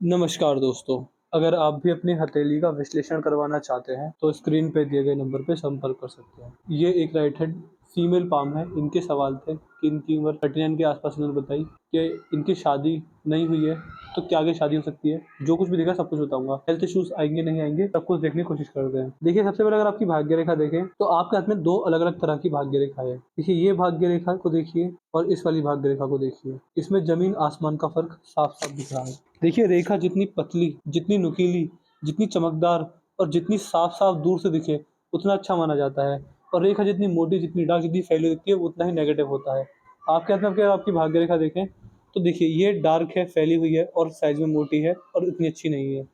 नमस्कार दोस्तों, अगर आप भी अपनी हथेली का विश्लेषण करवाना चाहते हैं, तो स्क्रीन पे दिए गए नंबर पे संपर्क कर सकते हैं। ये एक राइट हैंड फीमेल पाम है। इनके सवाल थे कि इनकी उम्र 39 के आसपास इन्होंने बताई कि इनकी शादी नहीं हुई है, तो क्या आगे शादी हो सकती है? जो कुछ भी दिखा सब कुछ बताऊँगा। हेल्थ इश्यूज़ आएँगे, नहीं आएँगे, सब कुछ देखने की कोशिश करते हैं। देखिए, सबसे पहले अगर आपकी भाग्य रेखा देखें, तो आपके हाथ में 2 अलग-अलग तरह की भाग्य रेखा है। देखिए, ये भाग्य रेखा को देखिए और इस वाली भाग्य रेखा को देखिए। इसमें ज़मीन-आसमान का फ़र्क साफ-साफ दिख रहा है। देखिए, रेखा जितनी पतली, जितनी नुकीली, जितनी चमकदार और जितनी साफ-साफ दूर से दिखे, उतना अच्छा माना जाता है। और रेखा जितनी मोटी, जितनी डार्क, जितनी फैली दिखती है, उतना ही नेगेटिव होता है। आपके हाथ में अगर आपकी भाग्य रेखा देखें, तो देखिए ये डार्क है, फैली हुई है और साइज़ में मोटी है और इतनी अच्छी नहीं है।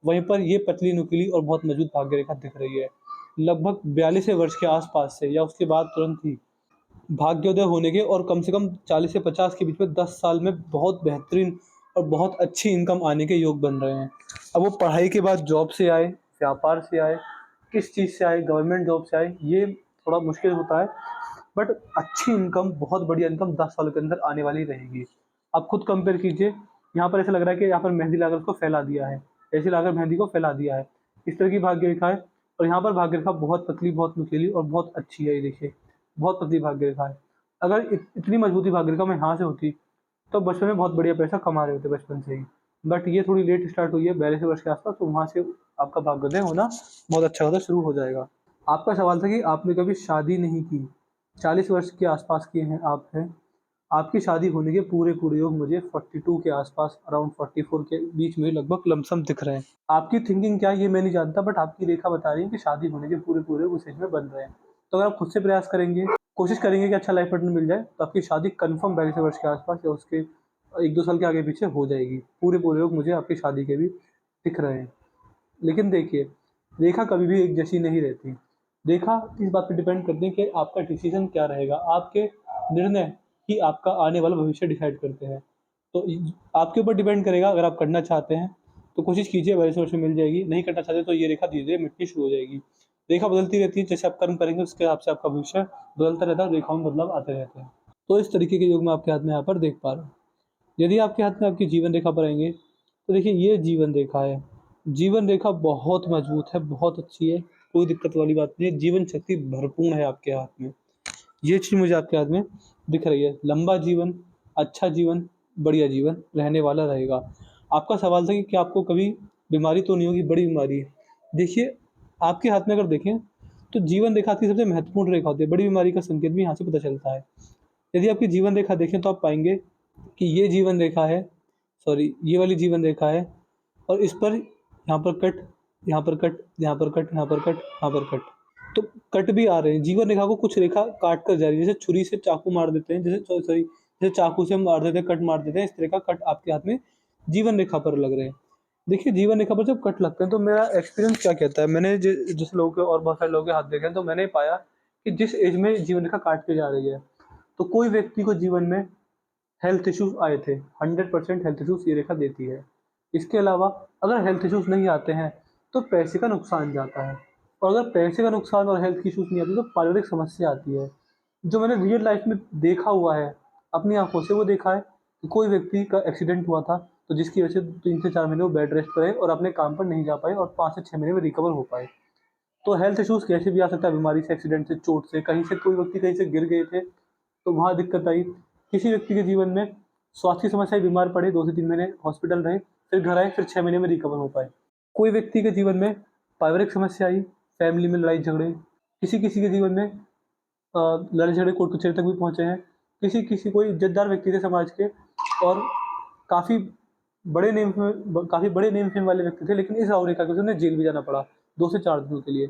वहीं पर ये पतली, नुकीली और बहुत मजबूत भाग्य रेखा दिख रही है। लगभग 42वें वर्ष के आस-पास से या उसके बाद तुरंत ही भाग्योदय होने के और कम से कम 40 से 50 के बीच में 10 साल में बहुत बेहतरीन और बहुत अच्छी इनकम आने के योग बन रहे हैं। अब वो पढ़ाई के बाद जॉब से आए, व्यापार से आए, किस चीज़ से आए, गवर्नमेंट जॉब से आए, ये थोड़ा मुश्किल होता है। बट अच्छी इनकम, बहुत बढ़िया इनकम 10 साल के अंदर आने वाली रहेगी। आप खुद कंपेयर कीजिए, यहाँ पर ऐसा लग रहा है कि यहाँ पर मेहंदी लाकर उसको फैला दिया है, ऐसे लाकर मेहंदी को फैला दिया है। इस तरह की भाग्य रेखा है और यहाँ पर भाग्य रेखा बहुत पतली, बहुत नुकीली और बहुत अच्छी है, ये देखिए, बहुत पतली भाग्य रेखा है। अगर इतनी मजबूती भाग्य रेखा में यहाँ से होती, तो बचपन में बहुत बढ़िया पैसा कमा रहे होते बचपन से ही। बट ये थोड़ी लेट स्टार्ट हुई है 42 वर्ष के आस-पास, तो वहाँ से आपका भाग्योदय होना बहुत अच्छा खासा शुरू हो जाएगा। आपका सवाल था कि आपने कभी शादी नहीं की, 40 वर्ष के आस-पास के हैं आप हैं। आपकी शादी होने के पूरे-पूरे योग मुझे 42 के आस-पास, अराउंड 44 के बीच में लगभग लमसम दिख रहे हैं। आपकी थिंकिंग क्या है ये मैं नहीं जानता, बट आपकी रेखा बता रही है कि शादी होने के पूरे-पूरे उस एज में बन रहे हैं। तो अगर आप खुद से प्रयास करेंगे, कोशिश करेंगे कि अच्छा लाइफ पार्टनर मिल जाए, तो आपकी शादी कन्फर्म 42 वर्ष के आस-पास या उसके 1-2 साल के आगे-पीछे हो जाएगी। पूरे-पूरे योग मुझे आपकी शादी के भी दिख रहे हैं। लेकिन देखिए, रेखा कभी भी एक जैसी नहीं रहती। रेखा इस बात पे डिपेंड करती है कि आपका डिसीज़न क्या रहेगा। आपके निर्णय ही आपका आने वाला भविष्य डिसाइड करते हैं। तो आपके ऊपर डिपेंड करेगा। अगर आप करना चाहते हैं, तो कोशिश कीजिए 42 वर्ष में मिल जाएगी। नहीं करना चाहते तो ये रेखा धीरे-धीरे मिटनी शुरू हो जाएगी। रेखा बदलती रहती है, जैसे आप कर्म करेंगे उसके हिसाब से आपका भविष्य बदलता रहता है, रेखाओं में बदलाव आते रहते हैं। तो इस तरीके के योग मैं आपके हाथ में यहाँ पर देख पा रहा हूँ। यदि आपके हाथ में आपकी जीवन रेखा पर आएँगे, तो देखिए ये जीवन रेखा है। जीवन रेखा बहुत मजबूत है, बहुत अच्छी है, कोई दिक्कत वाली बात नहीं है, जीवन शक्ति भरपूर है आपके हाथ में। ये चीज़ मुझे आपके हाथ में दिख रही है। लंबा जीवन, अच्छा जीवन, बढ़िया जीवन रहने वाला रहेगा। आपका सवाल था कि क्या आपको कभी बीमारी तो नहीं होगी, बड़ी बीमारी? देखिए, आपके हाथ में अगर देखें, तो जीवन रेखा की सबसे महत्वपूर्ण रेखा होती है, बड़ी बीमारी का संकेत भी यहाँ से पता चलता है। यदि आपकी जीवन रेखा देखें तो आप पाएँगे कि ये जीवन रेखा है, सॉरी ये वाली जीवन रेखा है और इस पर यहाँ पर कट, यहाँ पर कट, यहाँ पर कट, यहाँ पर कट, यहाँ पर कट। तो कट भी आ रहे हैं। जीवन रेखा को कुछ रेखा काट कर जा रही है, जैसे छुरी से चाकू मार देते हैं, जैसे सॉरी जैसे चाकू से हम मार देते हैं, कट मार देते हैं, इस तरह का कट आपके हाथ में जीवन रेखा पर लग रहे हैं। देखिए, जीवन रेखा पर जब कट लगते हैं तो मेरा एक्सपीरियंस क्या कहता है, मैंने जिस लोगों के और बहुत सारे लोगों के हाथ देखे हैं, तो मैंने पाया कि जिस एज में जीवन रेखा काट के जा रही है, तो कोई व्यक्ति को जीवन में हेल्थ इश्यूज़ आए थे, 100% हेल्थ इश्यूज़ ये रेखा देती है। इसके अलावा अगर हेल्थ इश्यूज़ नहीं आते हैं, तो पैसे का नुकसान जाता है और अगर पैसे का नुकसान और हेल्थ की इश्यूज़ नहीं आते, तो पारिवारिक समस्या आती है। जो मैंने रियल लाइफ़ में देखा हुआ है, अपनी आँखों से वो देखा है कि कोई व्यक्ति का एक्सीडेंट हुआ था, तो जिसकी वजह से 3 से 4 महीने वो बेड रेस्ट पे रहे और अपने काम पर नहीं जा पाए और 5 से 6 महीने में रिकवर हो पाए। तो हेल्थ इश्यूज़ कैसे भी आ सकता है, बीमारी से, एक्सीडेंट से, चोट से, कहीं से कोई व्यक्ति कहीं से गिर गए थे, तो वहाँ दिक्कत आई। किसी व्यक्ति के जीवन में स्वास्थ्य की समस्या, बीमार पड़े, 2 से 3 महीने हॉस्पिटल रहे, फिर घर आए, फिर 6 महीने में रिकवर हो पाए। कोई व्यक्ति के जीवन में पारिवारिक समस्या आई, फैमिली में लड़ाई-झगड़े, किसी-किसी के जीवन में लड़ाई-झगड़े कोर्ट कचहरी तक भी पहुँचे हैं। किसी-किसी कोई इज़्ज़तदार व्यक्ति थे समाज के और काफ़ी काफ़ी बड़े नेम-फेम वाले व्यक्ति थे, लेकिन इस राहु रेखा की वजह से उन्हें जेल भी जाना पड़ा 2 से 4 दिनों के लिए।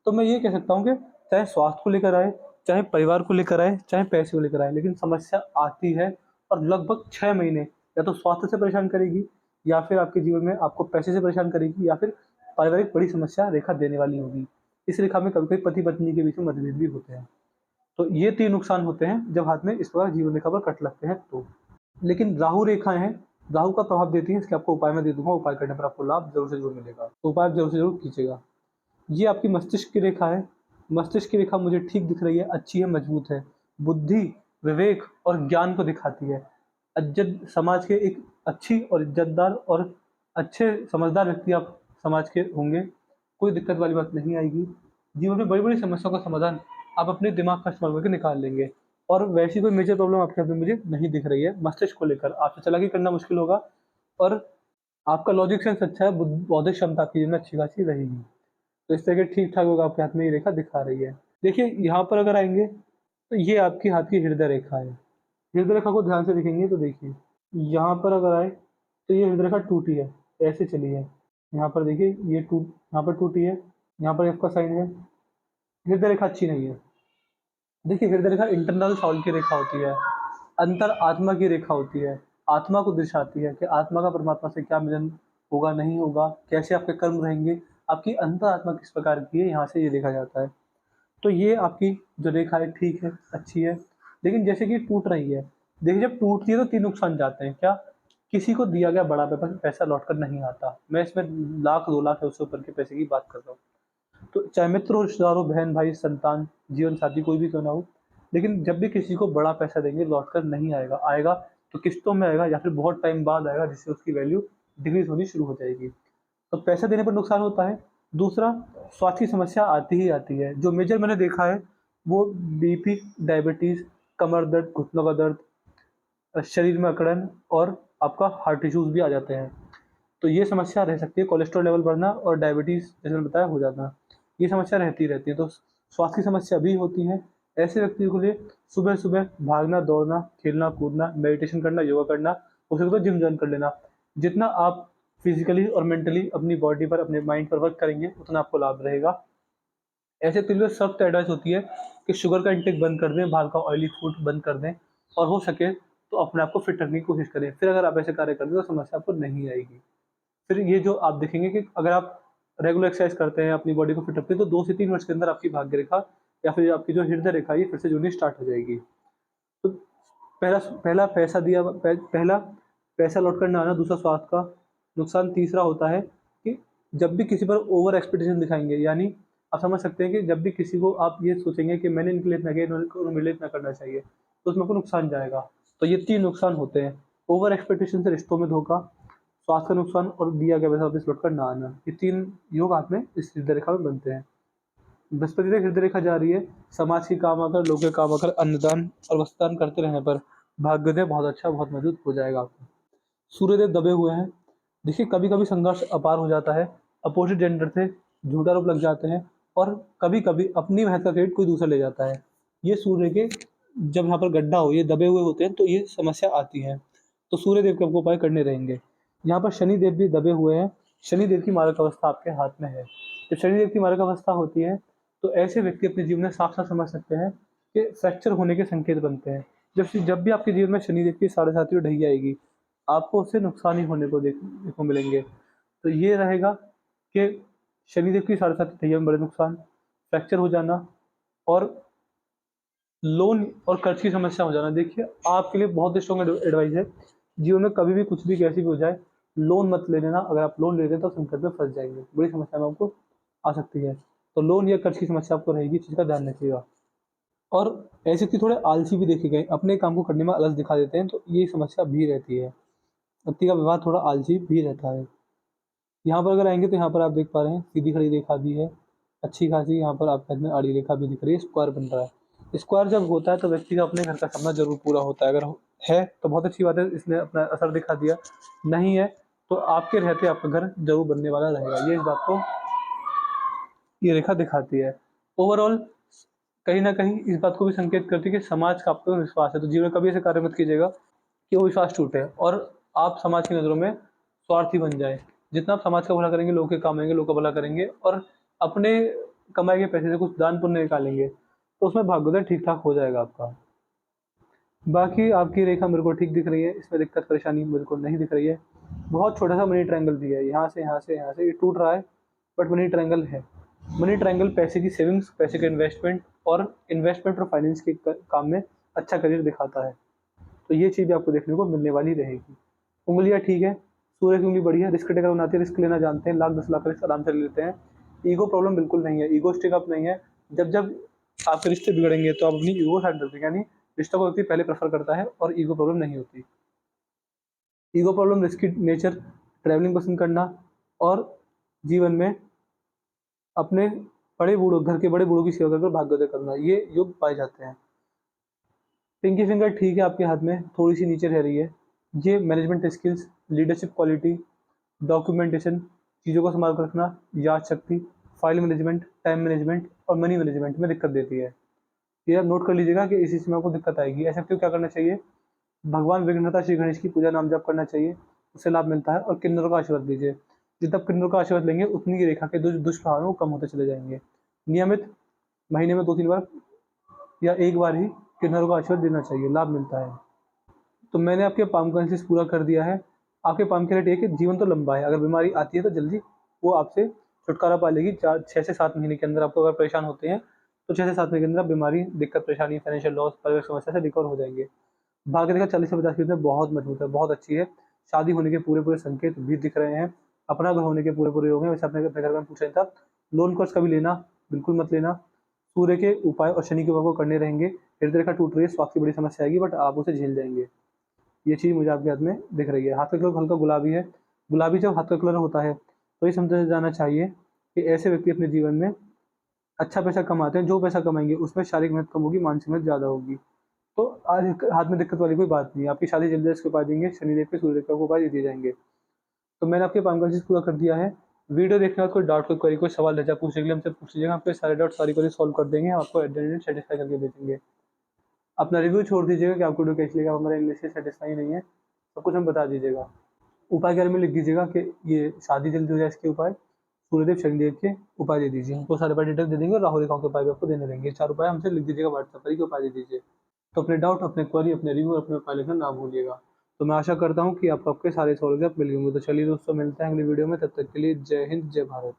तो मैं ये कह सकता हूँ कि चाहे स्वास्थ्य को लेकर आए, चाहे परिवार को लेकर आए, चाहे पैसे को लेकर आए, लेकिन समस्या आती है और लगभग 6 महीने या तो स्वास्थ्य से परेशान करेगी या फिर आपके जीवन में आपको पैसे से परेशान करेगी या फिर पारिवारिक बड़ी समस्या रेखा देने वाली होगी। इस रेखा में कभी-कभी पति-पत्नी के बीच में मतभेद भी होते हैं। तो ये 3 नुकसान होते हैं जब हाथ में इस प्रकार जीवन रेखा पर कट लगते हैं तो। लेकिन राहु रेखाएँ हैं, राहु का प्रभाव देती हैं, इसके आपको उपाय मैं दे दूँगा, उपाय करने पर आपको लाभ ज़रूर से ज़रूर मिलेगा। तो उपाय आप ज़रूर से ज़रूर कीजिएगा। ये आपकी मस्तिष्क की रेखा है। मस्तिष्क की रेखा मुझे ठीक दिख रही है, अच्छी है, मजबूत है। बुद्धि, विवेक और ज्ञान को दिखाती है। समाज के एक अच्छी और इज़्ज़तदार और अच्छे समझदार व्यक्ति आप समाज के होंगे, कोई दिक्कत वाली बात नहीं आएगी। जीवन में बड़ी-बड़ी समस्याओं का समाधान आप अपने दिमाग का इस्तेमाल करके निकाल लेंगे और वैसी कोई मेजर प्रॉब्लम आपके हाथ में मुझे नहीं दिख रही है मस्तिष्क को लेकर। आपसे चालाकी करना मुश्किल होगा और आपका लॉजिक सेंस अच्छा है, बौद्धिक क्षमता आपकी में अच्छी खासी रहेगी। तो इस तरह के ठीक-ठाक होगा आपके हाथ में ये रेखा दिखा रही है। देखिए यहाँ पर अगर आएँगे, तो ये आपके हाथ की हृदय रेखा है। हृदय रेखा को ध्यान से देखेंगे तो देखिए, यहाँ पर अगर आए, तो ये हृदय रेखा टूटी है, ऐसे चली है। यहाँ पर देखिए ये यहाँ पर टूटी है, यहाँ पर एफ का साइन है। हृदय रेखा अच्छी नहीं है। देखिए हृदय रेखा इंटरनल सोल की रेखा होती है, अंतर आत्मा की रेखा होती है, आत्मा को दर्शाती है कि आत्मा का परमात्मा से क्या मिलन होगा, नहीं होगा, कैसे आपके कर्म रहेंगे, आपकी अंतर आत्मा किस प्रकार की है, यहाँ से ये देखा जाता है। तो ये आपकी जो रेखा है ठीक है, अच्छी है, लेकिन जैसे कि टूट रही है, देखिए जब टूटती है तो 3 नुकसान जाते हैं। क्या? किसी को दिया गया बड़ा पैसा लौट कर नहीं आता। मैं इसमें लाख 2 लाख या उससे ऊपर के पैसे की बात कर रहा हूँ। तो चाहे मित्र हो, रिश्तेदार हो, बहन-भाई, संतान, जीवन-साथी कोई भी क्यों ना हो, लेकिन जब भी किसी को बड़ा पैसा देंगे लौट कर नहीं आएगा। आएगा तो किश्तों में आएगा या फिर बहुत टाइम बाद आएगा जिससे उसकी वैल्यू डिक्रीज़ होनी शुरू हो जाएगी। तो पैसा देने पर नुकसान होता है। दूसरा, स्वास्थ्य की समस्या आती ही आती है। जो मेजर मैंने देखा है वो बीपी, डायबिटीज़, कमर दर्द, घुटनों का दर्द, शरीर में अकड़न और आपका हार्ट इश्यूज़ भी आ जाते हैं। तो ये समस्या रह सकती है, कोलेस्ट्रॉल लेवल बढ़ना और डायबिटीज़ जैसे मैंने बताया हो जाना। ये समस्या रहती है, तो स्वास्थ्य की समस्या भी होती है। ऐसे व्यक्ति के लिए सुबह-सुबह भागना, दौड़ना, खेलना-कूदना, मेडिटेशन करना, योगा करना, हो सके तो जिम जॉइन कर लेना। जितना आप फिज़िकली और मेंटली अपनी बॉडी पर, अपने माइंड पर वर्क करेंगे, उतना आपको लाभ रहेगा। ऐसे व्यक्ति के लिए सख्त एडवाइस होती है कि शुगर का इंटेक बंद कर दें, बाहर का ऑयली फूड बंद कर दें और हो सके तो अपने आप को फिट रखने की कोशिश करें। फिर अगर आप ऐसे कार्य करते हैं तो समस्या आपको नहीं आएगी। फिर ये जो आप देखेंगे कि अगर आप रेगुलर एक्सरसाइज करते हैं, अपनी बॉडी को फिट रखते हैं, तो 2 से 3 वर्ष के अंदर आपकी भाग्य रेखा या फिर आपकी जो हृदय रेखा है, ये फिर से जुड़नी स्टार्ट हो जाएगी। तो पहला पहला पैसा दिया पहला पैसा लौट कर ना आना, दूसरा स्वास्थ्य का नुकसान, तीसरा होता है कि जब भी किसी पर ओवर एक्सपेक्टेशन दिखाएँगे, यानी आप समझ सकते हैं कि जब भी किसी को आप ये सोचेंगे कि मैंने इनके लिए इतना किया, इन्होंने मेरे लिए इतना करना चाहिए, तो उसमें आपको नुकसान जाएगा। तो ये 3 नुकसान होते हैं, ओवर एक्सपेक्टेशन से रिश्तों में धोखा, स्वास्थ्य का नुकसान और दिया गया पैसा वापस लौट कर ना आना। ये 3 योग हाथ में इस हृदय रेखा में बनते हैं। बृहस्पति से हृदय रेखा जा रही है, समाज के काम आकर, लोगों के काम आकर, अन्नदान और वस्त्रदान करते रहने पर भाग्योदय बहुत अच्छा, बहुत मजबूत हो जाएगा आपका। सूर्यदेव दबे हुए हैं। देखिए कभी-कभी संघर्ष अपार हो जाता है, अपोज़िट जेंडर से झूठा आरोप लग जाते हैं और कभी-कभी अपनी मेहनत का क्रेडिट कोई दूसरा ले जाता है। ये सूर्य के जब यहाँ पर गड्ढा हो, ये दबे हुए होते हैं, तो ये समस्या आती है। तो सूर्यदेव के आपको उपाय करने रहेंगे। यहाँ पर शनिदेव भी दबे हुए हैं। शनिदेव की मारक अवस्था आपके हाथ में है। जब शनिदेव की मारक अवस्था होती है, तो ऐसे व्यक्ति अपने जीवन में साफ-साफ समझ सकते हैं कि फ्रैक्चर होने के संकेत बनते हैं। जब भी आपके जीवन में शनिदेव की साढ़े साती ढही आएगी, आपको उससे नुकसान ही होने को देखने को मिलेंगे। तो ये रहेगा कि शनिदेव की साढ़े साती ढैया में बड़े नुकसान, फ्रैक्चर हो जाना और लोन और कर्ज की समस्या हो जाना। देखिए आपके लिए बहुत ही स्ट्रॉन्ग एडवाइस है, जीवन में कभी भी कुछ भी कैसी भी हो जाए, लोन मत ले लेना। अगर आप लोन ले लेते हैं तो संकट में फँस जाएँगे, बड़ी समस्या में आपको आ सकती है। तो लोन या कर्ज की समस्या आपको रहेगी, इस चीज़ का ध्यान रखिएगा। और ऐसे व्यक्ति थोड़े आलसी भी देखे गए, अपने काम को करने में आलस दिखा देते हैं, तो ये समस्या भी रहती है। व्यक्ति का व्यवहार थोड़ा आलसी भी रहता है। यहाँ पर अगर आएँगे तो यहाँ पर आप देख पा रहे हैं सीधी खड़ी रेखा भी है, अच्छी खासी यहाँ पर आपके हाथ में आड़ी रेखा भी दिख रही है, स्क्वायर बन रहा है। स्क्वायर जब होता है तो व्यक्ति का अपने घर का सपना ज़रूर पूरा होता है, अगर है तो बहुत अच्छी बात है, इसने अपना असर दिखा दिया, नहीं है तो आपके रहते आपका घर ज़रूर बनने वाला रहेगा। ये इस बात को ये रेखा दिखाती है। ओवरऑल कहीं न कहीं इस बात को भी संकेत करती है कि समाज का आप पे विश्वास है, तो जीवन में कभी ऐसे कार्य मत कीजिएगा कि वो विश्वास टूटे और आप समाज की नज़रों में स्वार्थी बन जाएँ। जितना आप समाज का भला करेंगे, लोगों के काम आएँगे, लोगों का भला करेंगे और अपने कमाए गए पैसे से कुछ दान पुण्य निकालेंगे, तो उसमें भाग्योदय ठीक-ठाक हो जाएगा आपका। बाकी आपकी रेखा मेरे को ठीक दिख रही है, इसमें दिक्कत परेशानी मेरे को नहीं दिख रही है। बहुत छोटा-सा मनी ट्रायंगल दिया है, यहाँ से, यहाँ से, यहाँ से, ये टूट रहा है, बट मनी ट्रायंगल है। मनी ट्रायंगल पैसे की सेविंग्स, पैसे का इन्वेस्टमेंट और फाइनेंस के काम में अच्छा करियर दिखाता है। तो ये चीज़ भी आपको देखने को मिलने वाली रहेगी। उँगलियाँ ठीक है, सूर्य की उँगली बड़ी है, रिस्क टेकर बनाती है, रिस्क लेना जानते हैं, लाख 10 लाख का रिस्क आराम से ले लेते हैं। ईगो प्रॉब्लम बिल्कुल नहीं है, ईगोइस्टिक आप नहीं है। जब आपके रिश्ते बिगड़ेंगे तो आप अपनी ईगो साइड रखते हैं, यानी रिश्तों को व्यक्ति पहले प्रेफ़र करता है और ईगो प्रॉब्लम नहीं होती। Ego problem, risky nature, travelling पसंद करना और जीवन में अपने घर के बड़े बूढ़ों की सेवा कर भाग्योदय करना, ये योग पाए जाते हैं। पिंकी फिंगर ठीक है आपके हाथ में, थोड़ी सी नीचे रह रही है। ये management skills, leadership quality, documentation, चीज़ों को संभाल कर रखना, याद शक्ति, फाइल मैनेजमेंट, टाइम मैनेजमेंट और मनी मैनेजमेंट में दिक्कत देती है। ये आप नोट कर लीजिएगा कि इस चीज़ में आपको दिक्कत आएगी। ऐसा क्यों, क्या करना चाहिए? भगवान विघ्नहर्ता श्री गणेश की पूजा नाम जप करना चाहिए, उससे लाभ मिलता है। और किन्नरों का आशीर्वाद लीजिए, जितना आप किन्नरों का आशीर्वाद लेंगे उतनी की रेखा के दुष्प्रभाव हैं वो कम होते चले जाएंगे। नियमित महीने में 2-3 बार या एक बार ही किन्नरों का आशीर्वाद देना चाहिए, लाभ मिलता है। तो मैंने आपके पाम का एनालिसिस पूरा कर दिया है। आपके पाम के लिए एक जीवन तो लंबा है, अगर बीमारी आती है तो जल्दी वो आपसे छुटकारा पा लेगी। 6 से 7 महीने के अंदर आपको अगर परेशान होते हैं तो 6 से 7 महीने के अंदर आप बीमारी, दिक्कत, परेशानी, फाइनेंशियल लॉस, पारिवारिक समस्या से रिकवर हो जाएंगे। भाग्य रेखा 40 से 50% में बहुत मजबूत है, बहुत अच्छी है। शादी होने के पूरे संकेत भी दिख रहे हैं, अपना घर होने के पूरे योग हैं। वैसे अपने घर में पूछ रहे था, लोन कर्ज कभी लेना बिल्कुल मत लेना। सूर्य के उपाय और शनि के उपाय को करने रहेंगे। हृदय रेखा टूट रही है, स्वास्थ्य की बड़ी समस्या आएगी, बट आप उसे झेल जाएंगे। ये चीज़ मुझे आपके हाथ में दिख रही है। हाथ का कलर हल्का गुलाबी है। गुलाबी जब हाथ का कलर होता है तो ये समझा जाना चाहिए कि ऐसे व्यक्ति अपने जीवन में अच्छा पैसा कमाते हैं। जो पैसा कमाएंगे उसमें शारीरिक मेहनत कम होगी, मानसिक मेहनत ज़्यादा होगी। तो आज हाथ में दिक्कत वाली कोई बात नहीं है। आपकी शादी जल्दी इसके उपाय देंगे, शनिदेव के, सूर्यदेव के उपाय दे दिए जाएंगे। तो मैंने आपके पाम का चीज़ पूरा कर दिया है। वीडियो देखने के बाद कोई डाउट, कोई क्वेरी, कोई सवाल रह जाए पूछने के लिए हमसे पूछ लीजिएगा। आपके सारे डाउट, सारी क्वेरी सॉल्व कर देंगे, हम आपको एट द एंड सेटिस्फाई करके भेजेंगे। अपना रिव्यू छोड़ दीजिएगा कि आपको वीडियो कैसी लगी। हमारा इंग्लिश से सेटिस्फाई नहीं है, सब कुछ हम बता दीजिएगा। उपाय के बारे में लिख दीजिएगा कि ये शादी जल्दी हो जाए इसके उपाय, सूर्यदेव, शनिदेव के उपाय दे दीजिए। हमको सारे उपाय डिटेल दे देंगे और राहु रेखाओं के उपाय भी आपको देने रहेंगे। 4 उपाय हमसे लिख दीजिएगा, व्हाट्सएप पर ही उपाय दे दीजिए। तो अपने डाउट, अपने क्वेरी, अपने रिव्यू और अपने उपाय लिखना ना भूलिएगा। तो मैं आशा करता हूँ कि आपको आपके सारे सवालों के जवाब मिल गए होंगे। तो चलिए दोस्तों, मिलते हैं अगली वीडियो में, तब तक के लिए जय हिंद, जय भारत।